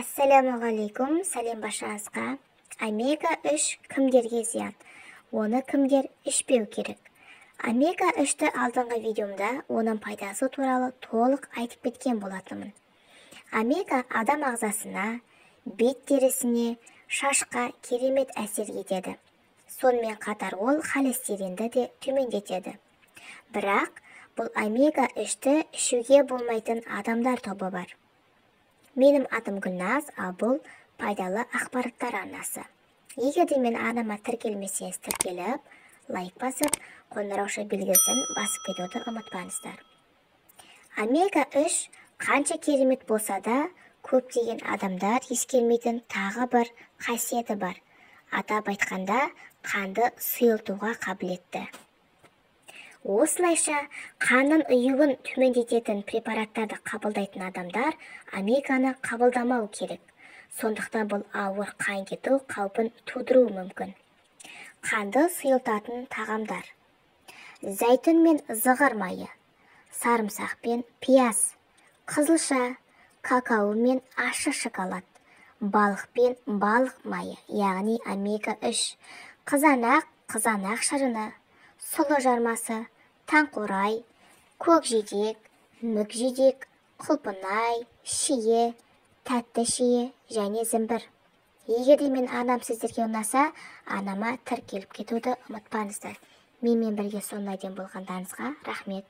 Ассалаумағалейкум, сәлем баршаңызға. Омега-3 кімдерге зиян? Оны кімдер ішпеу керек? Омега-3-ті алдыңғы видеомда оның пайдасы туралы толық айтып кеткен болатынмын. Омега адам ағзасына, бет терісіне, шашқа керемет әсер етеді. Сонымен қатар ол холестеринді де төмендетеді. Бірақ бұл омега-3-ті ішуге болмайтын адамдар тобы бар. Менің атым Гүлназ, ал бұл пайдалы ақпараттар арнасы. Егер де мен арнама тіркелмесеңіз тіркеліп, лайк басып, қоңырауша белгісін басып кетуді ұмытпаңыздар. Омега-3 қанша керемет болса да, көптеген адамдар ескермейтін тағы бір қасиеті бар. Атап айтқанда, қанды сұйылтуға қабілетті. Осылайша, қанның ұйуын төмендететін препараттарды қабылдайтын адамдар омеганы қабылдамау керек. Сондықтан бұл ауыр қан кету қаупін тудыруы мүмкін. Қанды сұйылтатын тағамдар: зәйтүн мен зығыр майы, сарымсақ пен пияз, қызылша, какао мен ащы шоколад, балық пен балық майы, яғни омега-3, қызанақ шырыны, сұлы жармасы, таңқурай, көкжидек, мүкжидек, құлпынай, шие, тәтті шие және зімбір. Егер де мен арнам сіздерге ұнаса, арнама тіркеліп кетуді ұмытпаңыздар. Менімен бірге сондай дем болғандарыңызға рахмет.